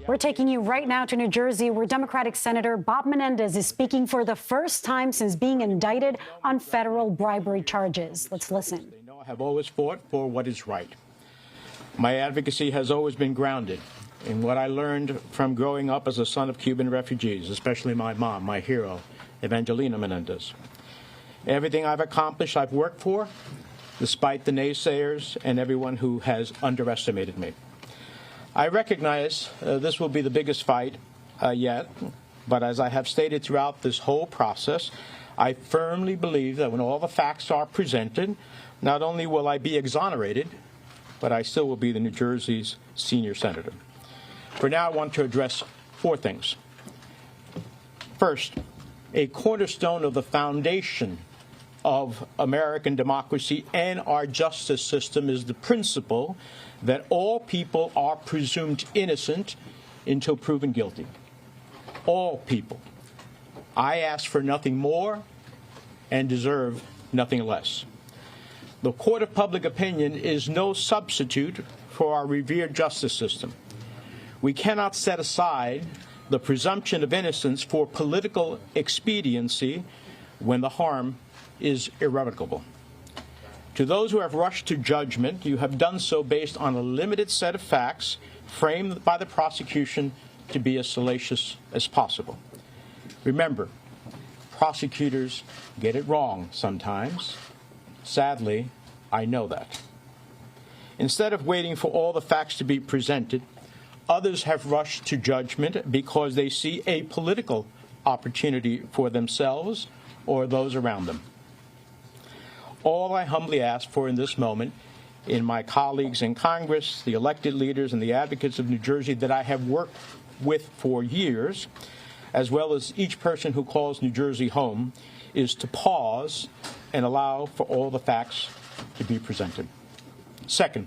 We're taking you right now to New Jersey, where Democratic Senator Bob Menendez is speaking for the first time since being indicted on federal bribery charges. Let's listen. They know I have always fought for what is right. My advocacy has always been grounded in what I learned from growing up as a son of Cuban refugees, especially my mom, my hero, Evangelina Menendez. Everything I've accomplished, I've worked for, despite the naysayers and everyone who has underestimated me. I recognize this will be the biggest fight yet, but as I have stated throughout this whole process, I firmly believe that when all the facts are presented, not only will I be exonerated, but I still will be the New Jersey's senior senator. For now, I want to address four things. First, a cornerstone of the foundation of American democracy and our justice system is the principle that all people are presumed innocent until proven guilty. All people. I ask for nothing more and deserve nothing less. The court of public opinion is no substitute for our revered justice system. We cannot set aside the presumption of innocence for political expediency when the harm is irrevocable. To those who have rushed to judgment, you have done so based on a limited set of facts framed by the prosecution to be as salacious as possible. Remember, prosecutors get it wrong sometimes. Sadly, I know that. Instead of waiting for all the facts to be presented, others have rushed to judgment because they see a political opportunity for themselves or those around them. All I humbly ask for in this moment, in my colleagues in Congress, the elected leaders and the advocates of New Jersey that I have worked with for years, as well as each person who calls New Jersey home, is to pause and allow for all the facts to be presented. Second,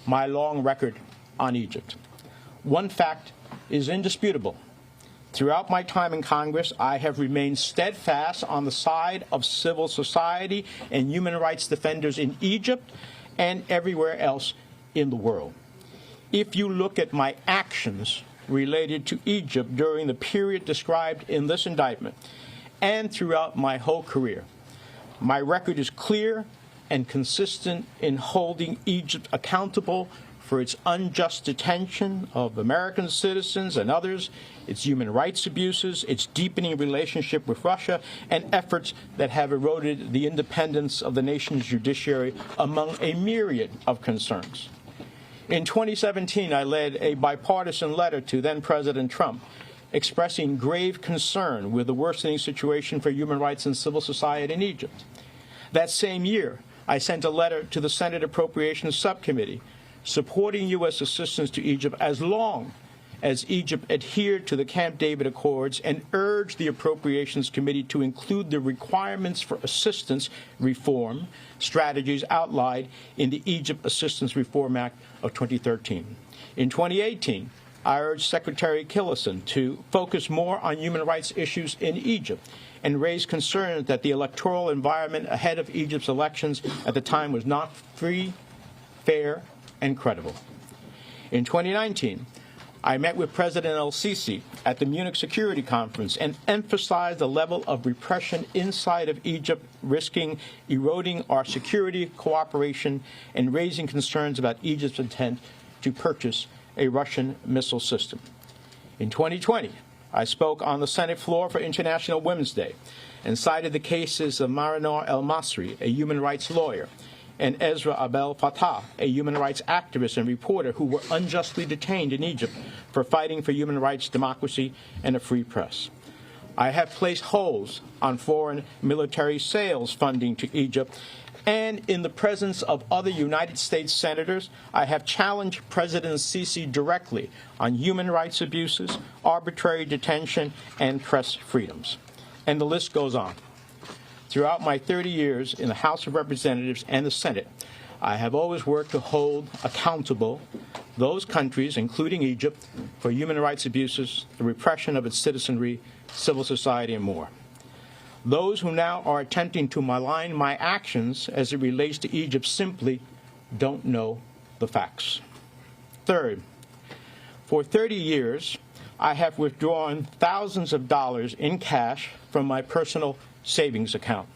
my long record on Egypt. One fact is indisputable. Throughout my time in Congress, I have remained steadfast on the side of civil society and human rights defenders in Egypt and everywhere else in the world. If you look at my actions related to Egypt during the period described in this indictment and throughout my whole career, my record is clear and consistent in holding Egypt accountable for its unjust detention of American citizens and others, its human rights abuses, its deepening relationship with Russia, and efforts that have eroded the independence of the nation's judiciary, among a myriad of concerns. In 2017, I led a bipartisan letter to then-President Trump expressing grave concern with the worsening situation for human rights and civil society in Egypt. That same year, I sent a letter to the Senate Appropriations Subcommittee supporting U.S. assistance to Egypt as long as Egypt adhered to the Camp David Accords and urged the Appropriations Committee to include the requirements for assistance reform strategies outlined in the Egypt Assistance Reform Act of 2013. In 2018, I urged Secretary Tillerson to focus more on human rights issues in Egypt and raise concerns that the electoral environment ahead of Egypt's elections at the time was not free, fair, and credible. In 2019, I met with President el-Sisi at the Munich Security Conference and emphasized the level of repression inside of Egypt, risking eroding our security cooperation and raising concerns about Egypt's intent to purchase a Russian missile system. In 2020, I spoke on the Senate floor for International Women's Day and cited the cases of Marinor El-Masri, a human rights lawyer, and Ezra Abdel Fattah, a human rights activist and reporter who were unjustly detained in Egypt for fighting for human rights, democracy, and a free press. I have placed holds on foreign military sales funding to Egypt, and in the presence of other United States senators, I have challenged President Sisi directly on human rights abuses, arbitrary detention, and press freedoms. And the list goes on. Throughout my 30 years in the House of Representatives and the Senate, I have always worked to hold accountable those countries, including Egypt, for human rights abuses, the repression of its citizenry, civil society, and more. Those who now are attempting to malign my actions as it relates to Egypt simply don't know the facts. Third, For 30 years, I have withdrawn thousands of dollars in cash from my personal savings account,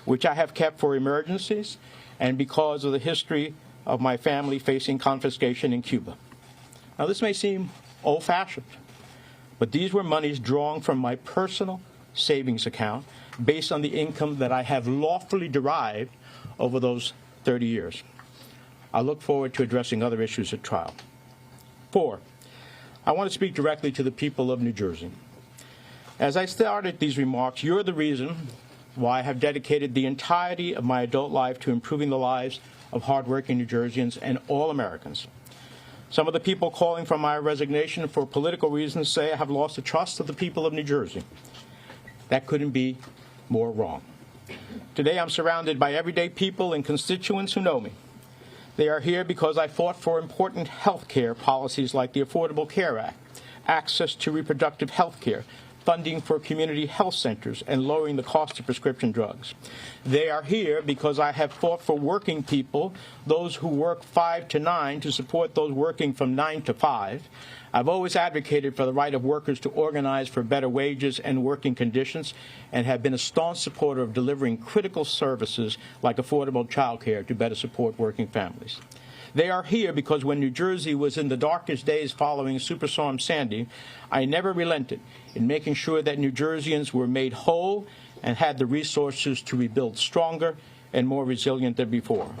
which I have kept for emergencies and because of the history of my family facing confiscation in Cuba. Now, this may seem old-fashioned, but these were monies drawn from my personal savings account based on the income that I have lawfully derived over those 30 years. I look forward to addressing other issues at trial. 4, I want to speak directly to the people of New Jersey. As I started these remarks, you're the reason why I have dedicated the entirety of my adult life to improving the lives of hardworking New Jerseyans and all Americans. Some of the people calling for my resignation for political reasons say I have lost the trust of the people of New Jersey. That couldn't be more wrong. Today I'm surrounded by everyday people and constituents who know me. They are here because I fought for important health care policies like the Affordable Care Act, access to reproductive health care, funding for community health centers, and lowering the cost of prescription drugs. They are here because I have fought for working people, those who work 5 to 9, to support those working from 9 to 5. I've always advocated for the right of workers to organize for better wages and working conditions, and have been a staunch supporter of delivering critical services like affordable child care to better support working families. They are here because when New Jersey was in the darkest days following Superstorm Sandy, I never relented in making sure that New Jerseyans were made whole and had the resources to rebuild stronger and more resilient than before.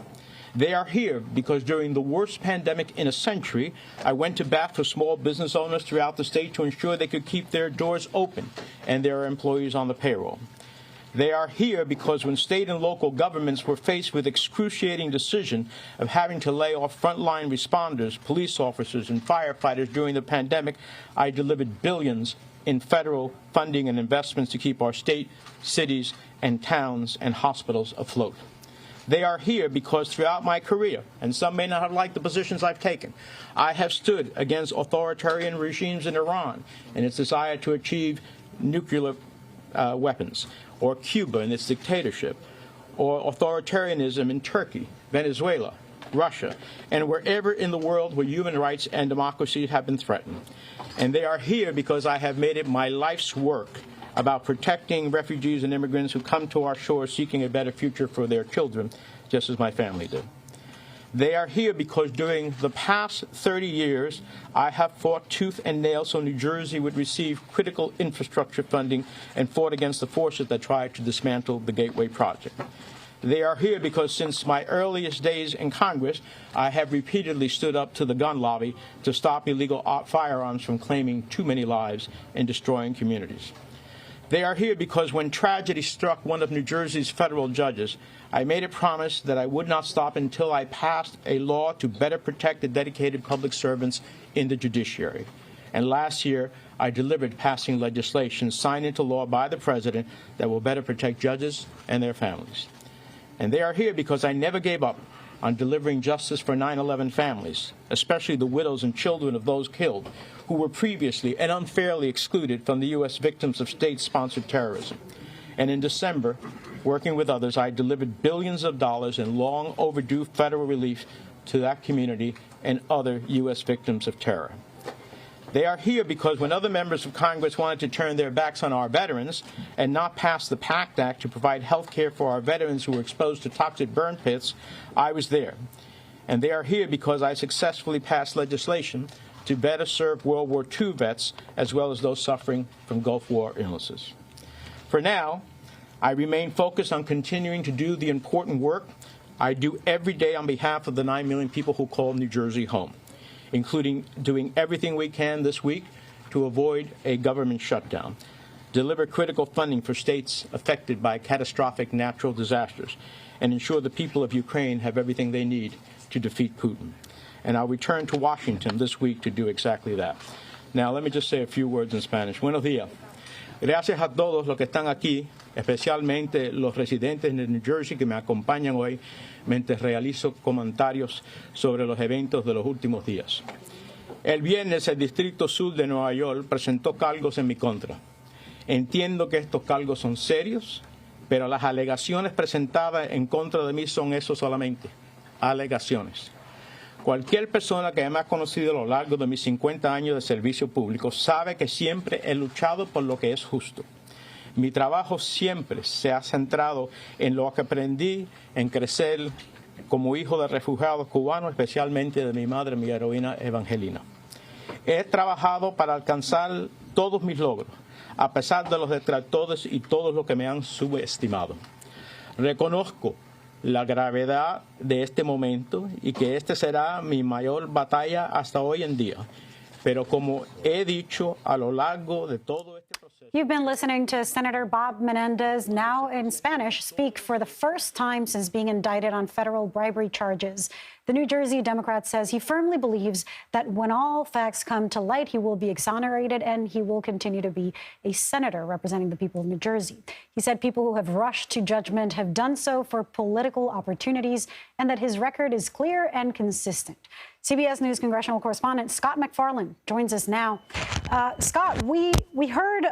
They are here because during the worst pandemic in a century, I went to bat for small business owners throughout the state to ensure they could keep their doors open and their employees on the payroll. They are here because when state and local governments were faced with excruciating decision of having to lay off frontline responders, police officers, and firefighters during the pandemic, I delivered billions in federal funding and investments to keep our state, cities, and towns and hospitals afloat. They are here because throughout my career, and some may not have liked the positions I've taken, I have stood against authoritarian regimes in Iran and its desire to achieve nuclear weapons, or Cuba and its dictatorship, or authoritarianism in Turkey, Venezuela, Russia, and wherever in the world where human rights and democracy have been threatened. And they are here because I have made it my life's work about protecting refugees and immigrants who come to our shores seeking a better future for their children, just as my family did. They are here because during the past 30 years, I have fought tooth and nail so New Jersey would receive critical infrastructure funding and fought against the forces that tried to dismantle the Gateway Project. They are here because since my earliest days in Congress, I have repeatedly stood up to the gun lobby to stop illegal firearms from claiming too many lives and destroying communities. They are here because when tragedy struck one of New Jersey's federal judges, I made a promise that I would not stop until I passed a law to better protect the dedicated public servants in the judiciary. And last year, I delivered passing legislation signed into law by the President that will better protect judges and their families. And they are here because I never gave up on delivering justice for 9/11 families, especially the widows and children of those killed who were previously and unfairly excluded from the U.S. victims of state-sponsored terrorism. And in December, working with others, I delivered billions of dollars in long overdue federal relief to that community and other U.S. victims of terror. They are here because when other members of Congress wanted to turn their backs on our veterans and not pass the PACT Act to provide health care for our veterans who were exposed to toxic burn pits, I was there. And they are here because I successfully passed legislation to better serve World War II vets as well as those suffering from Gulf War illnesses. For now, I remain focused on continuing to do the important work I do every day on behalf of the 9 million people who call New Jersey home, including doing everything we can this week to avoid a government shutdown, deliver critical funding for states affected by catastrophic natural disasters, and ensure the people of Ukraine have everything they need to defeat Putin. And I'll return to Washington this week to do exactly that. Now, let me just say a few words in Spanish. Buenos días. Gracias a todos los que están aquí, especialmente los residentes de New Jersey que me acompañan hoy mientras realizo comentarios sobre los eventos de los últimos días. El viernes, el Distrito Sur de Nueva York presentó cargos en mi contra. Entiendo que estos cargos son serios, pero las alegaciones presentadas en contra de mí son eso solamente, alegaciones. Cualquier persona que me ha conocido a lo largo de mis 50 años de servicio público sabe que siempre he luchado por lo que es justo. Mi trabajo siempre se ha centrado en lo que aprendí en crecer como hijo de refugiados cubanos, especialmente de mi madre, mi heroína Evangelina. He trabajado para alcanzar todos mis logros, a pesar de los detractores y todos los que me han subestimado. Reconozco la gravedad de este momento y que este será mi mayor batalla hasta hoy en día. Pero como he dicho a lo largo de todo este proceso... You've been listening to Senator Bob Menendez, now in Spanish, speak for the first time since being indicted on federal bribery charges. The New Jersey Democrat says he firmly believes that when all facts come to light, he will be exonerated and he will continue to be a senator representing the people of New Jersey. He said people who have rushed to judgment have done so for political opportunities and that his record is clear and consistent. CBS News congressional correspondent Scott MacFarlane joins us now. Scott, we heard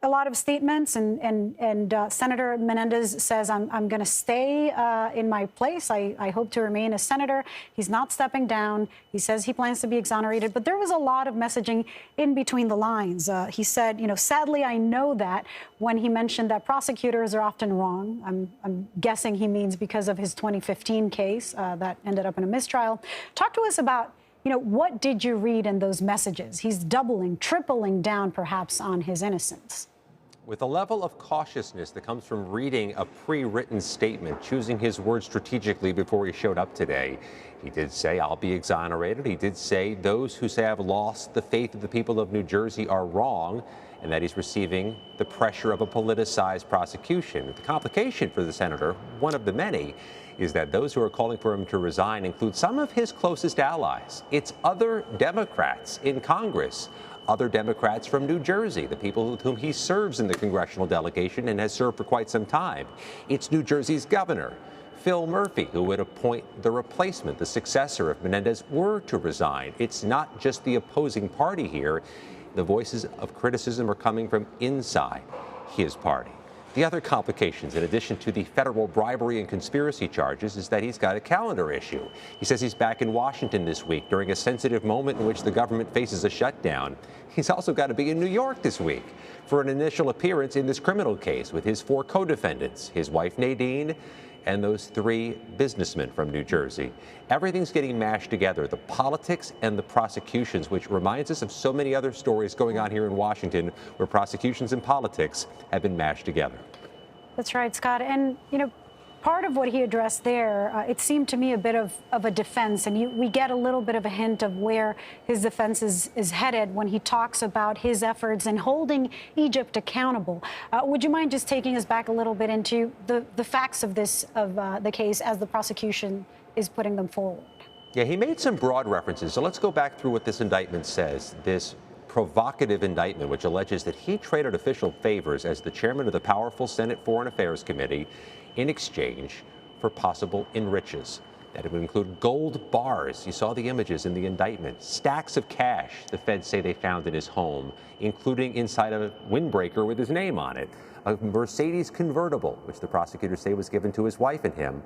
a lot of statements, and Senator Menendez says, I'm going to stay in my place. I hope to remain a senator. He's not stepping down. He says he plans to be exonerated. But there was a lot of messaging in between the lines. He said, sadly, I know that, when he mentioned that prosecutors are often wrong. I'm guessing he means because of his 2015 case that ended up in a mistrial. Talk to us about, what did you read in those messages? He's doubling, tripling down perhaps on his innocence. With a level of cautiousness that comes from reading a pre-written statement, choosing his words strategically before he showed up today. He did say, I'll be exonerated. He did say those who say I've lost the faith of the people of New Jersey are wrong, and that he's receiving the pressure of a politicized prosecution. The complication for the senator, one of the many, is that those who are calling for him to resign include some of his closest allies. It's other Democrats in Congress, other Democrats from New Jersey, the people with whom he serves in the congressional delegation and has served for quite some time. It's New Jersey's governor, Phil Murphy, who would appoint the replacement, the successor, if Menendez were to resign. It's not just the opposing party here. The voices of criticism are coming from inside his party. The other complications, in addition to the federal bribery and conspiracy charges, is that he's got a calendar issue. He says he's back in Washington this week during a sensitive moment in which the government faces a shutdown. He's also got to be in New York this week for an initial appearance in this criminal case with his 4 co-defendants, his wife Nadine, and those 3 businessmen from New Jersey. Everything's getting mashed together, the politics and the prosecutions, which reminds us of so many other stories going on here in Washington where prosecutions and politics have been mashed together. That's right, Scott. And, part of what he addressed there, it seemed to me a bit of a defense, and we get a little bit of a hint of where his defense is headed when he talks about his efforts in holding Egypt accountable. Would you mind just taking us back a little bit into the facts of the case as the prosecution is putting them forward? Yeah, he made some broad references. So let's go back through what this indictment says. This provocative indictment, which alleges that he traded official favors as the chairman of the powerful Senate Foreign Affairs Committee in exchange for possible enriches. That it would include gold bars. You saw the images in the indictment. Stacks of cash the feds say they found in his home, including inside a windbreaker with his name on it. A Mercedes convertible, which the prosecutors say was given to his wife and him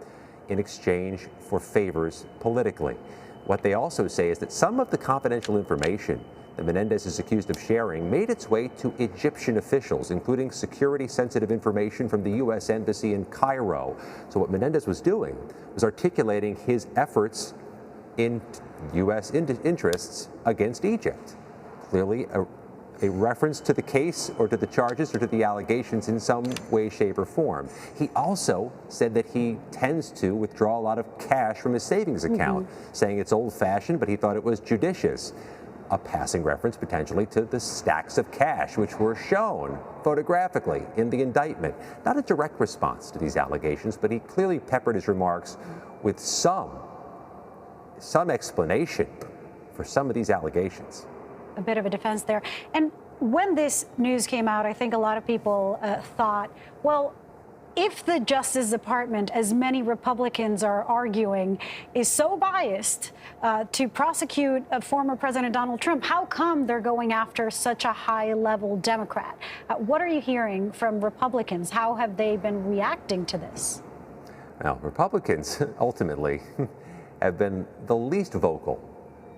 in exchange for favors politically. What they also say is that some of the confidential information that Menendez is accused of sharing made its way to Egyptian officials, including security-sensitive information from the U.S. Embassy in Cairo. So what Menendez was doing was articulating his efforts in U.S. interests against Egypt. Clearly a reference to the case or to the charges or to the allegations in some way, shape, or form. He also said that he tends to withdraw a lot of cash from his savings account, saying it's old-fashioned, but he thought it was judicious. A passing reference potentially to the stacks of cash which were shown photographically in the indictment. Not a direct response to these allegations, but he clearly peppered his remarks with some explanation for some of these allegations. A bit of a defense there. And when this news came out, I think a lot of people thought, well, if the Justice Department, as many Republicans are arguing, is so biased to prosecute former President Donald Trump, how come they're going after such a high-level Democrat? What are you hearing from Republicans? How have they been reacting to this? Well, Republicans ultimately have been the least vocal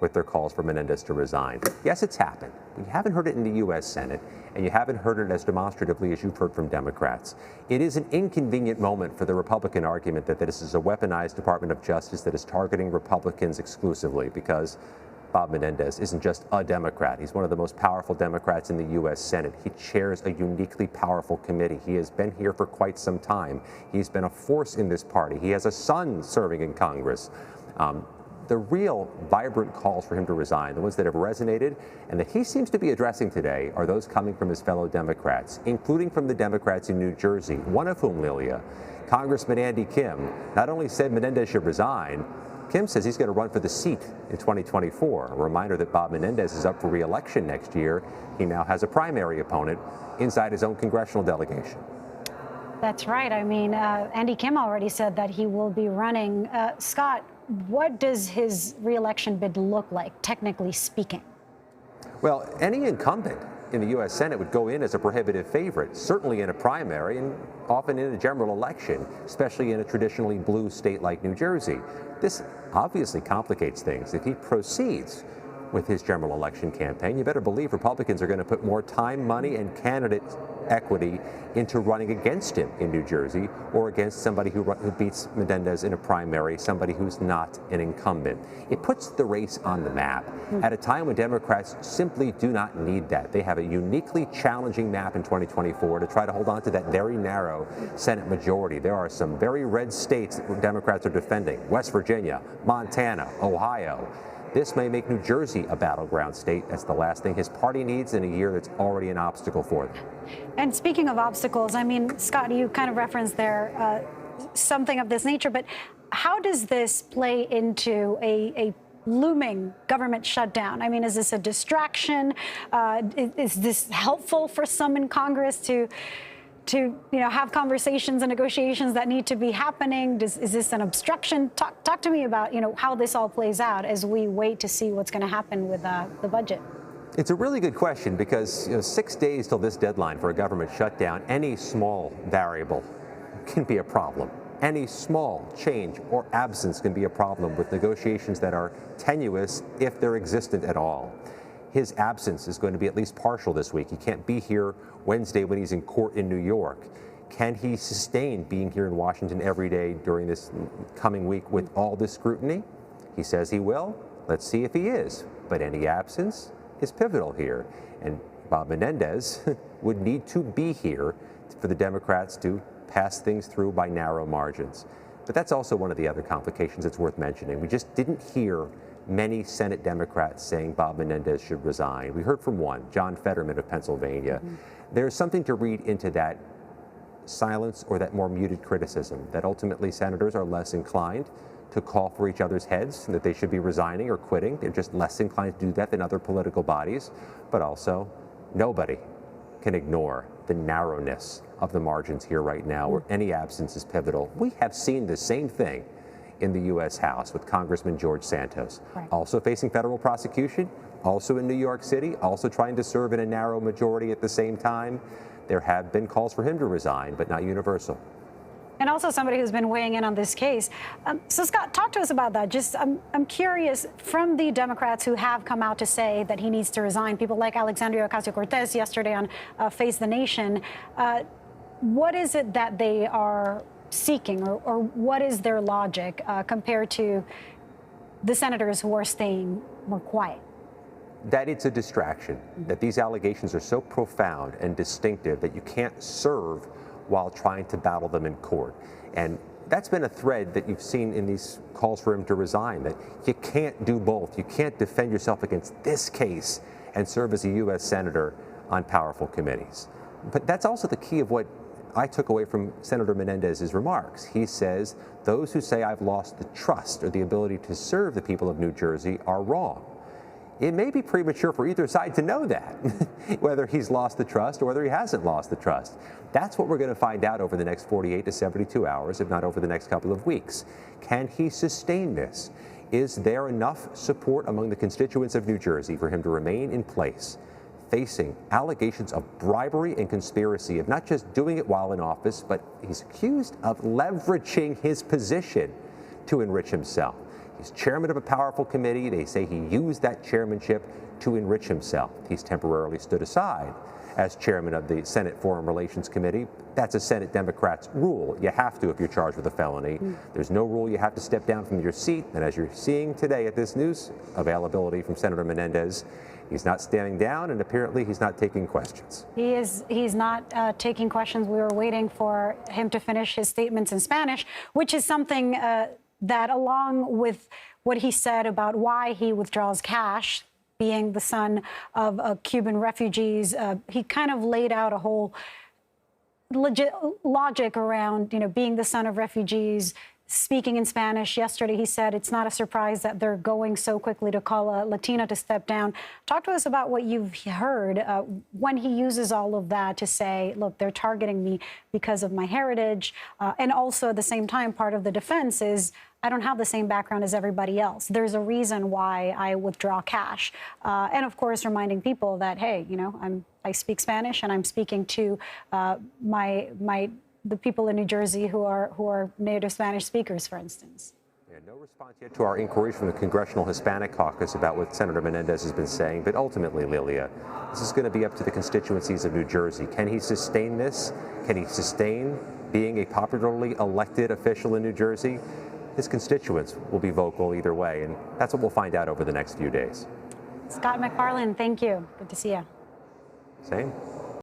with their calls for Menendez to resign. Yes, it's happened. You haven't heard it in the U.S. Senate, and you haven't heard it as demonstratively as you've heard from Democrats. It is an inconvenient moment for the Republican argument that this is a weaponized Department of Justice that is targeting Republicans exclusively, because Bob Menendez isn't just a Democrat. He's one of the most powerful Democrats in the U.S. Senate. He chairs a uniquely powerful committee. He has been here for quite some time. He's been a force in this party. He has a son serving in Congress. The real vibrant calls for him to resign, the ones that have resonated and that he seems to be addressing today, are those coming from his fellow Democrats, including from the Democrats in New Jersey, one of whom, Lilia, Congressman Andy Kim, not only said Menendez should resign, Kim says he's going to run for the seat in 2024. A reminder that Bob Menendez is up for re-election next year. He now has a primary opponent inside his own congressional delegation. That's right. I mean, Andy Kim already said that he will be running. Scott, what does his re-election bid look like, technically speaking? Well, any incumbent in the U.S. Senate would go in as a prohibitive favorite, certainly in a primary and often in a general election, especially in a traditionally blue state like New Jersey. This obviously complicates things. If he proceeds with his general election campaign, you better believe Republicans are going to put more time, money, and candidate equity into running against him in New Jersey, or against somebody who beats Menendez in a primary, somebody who's not an incumbent. It puts the race on the map at a time when Democrats simply do not need that. They have a uniquely challenging map in 2024 to try to hold on to that very narrow Senate majority. There are some very red states that Democrats are defending: West Virginia, Montana, Ohio. This may make New Jersey a battleground state. That's the last thing his party needs in a year that's already an obstacle for them. And speaking of obstacles, I mean, Scott, you kind of referenced there something of this nature, but how does this play into a looming government shutdown? I mean, is this a distraction? Is this helpful for some in Congress to have conversations and negotiations that need to be happening? Is this an obstruction? Talk to me about, how this all plays out as we wait to see what's going to happen with the budget. It's a really good question, because 6 days till this deadline for a government shutdown, any small variable can be a problem. Any small change or absence can be a problem with negotiations that are tenuous, if they're existent at all. His absence is going to be at least partial this week. He can't be here Wednesday when he's in court in New York. Can he sustain being here in Washington every day during this coming week with all this scrutiny? He says he will. Let's see if he is. But any absence is pivotal here. And Bob Menendez would need to be here for the Democrats to pass things through by narrow margins. But that's also one of the other complications that's worth mentioning. We just didn't hear many Senate Democrats saying Bob Menendez should resign. We heard from one, John Fetterman of Pennsylvania. There's something to read into that silence, or that more muted criticism, that ultimately senators are less inclined to call for each other's heads, and that they should be resigning or quitting. They're just less inclined to do that than other political bodies. But also, nobody can ignore the narrowness of the margins here right now, where any absence is pivotal. We have seen the same thing in the U.S. House with Congressman George Santos, also facing federal prosecution, also in New York City, also trying to serve in a narrow majority at the same time. There have been calls for him to resign, but not universal. And also somebody who's been weighing in on this case. So, Scott, talk to us about that. Just, I'm curious, from the Democrats who have come out to say that he needs to resign, people like Alexandria Ocasio-Cortez yesterday on Face the Nation, what is it that they are seeking, or what is their logic compared to the senators who are staying more quiet? That it's a distraction, that these allegations are so profound and distinctive that you can't serve while trying to battle them in court. And that's been a thread that you've seen in these calls for him to resign, that you can't do both. You can't defend yourself against this case and serve as a U.S. senator on powerful committees. But that's also the key of what I took away from Senator Menendez's remarks. He says those who say I've lost the trust or the ability to serve the people of New Jersey are wrong. It may be premature for either side to know that, whether he's lost the trust or whether he hasn't lost the trust. That's what we're going to find out over the next 48 to 72 hours, if not over the next couple of weeks. Can he sustain this? Is there enough support among the constituents of New Jersey for him to remain in place, facing allegations of bribery and conspiracy, of not just doing it while in office, but he's accused of leveraging his position to enrich himself? He's chairman of a powerful committee. They say he used that chairmanship to enrich himself. He's temporarily stood aside as chairman of the Senate Foreign Relations Committee. That's a Senate Democrats' rule. You have to if you're charged with a felony. There's no rule you have to step down from your seat. And as you're seeing today at this news availability from Senator Menendez, he's not standing down, and apparently he's not taking questions. He's not taking questions. We were waiting for him to finish his statements in Spanish, which is something that, along with what he said about why he withdraws cash, being the son of Cuban refugees, he kind of laid out a whole logic around, being the son of refugees, speaking in Spanish. Yesterday, he said it's not a surprise that they're going so quickly to call a Latina to step down. Talk to us about what you've heard when he uses all of that to say, look, they're targeting me because of my heritage. And also at the same time, part of the defense is I don't have the same background as everybody else. There's a reason why I withdraw cash. And of course, reminding people that, hey, I speak Spanish and I'm speaking to the people in New Jersey who are native Spanish speakers, for instance. Yeah, no response yet to our inquiries from the Congressional Hispanic Caucus about what Senator Menendez has been saying. But ultimately, Lilia, this is going to be up to the constituencies of New Jersey. Can he sustain this? Can he sustain being a popularly elected official in New Jersey? His constituents will be vocal either way, and that's what we'll find out over the next few days. Scott MacFarlane, thank you. Good to see you. Same.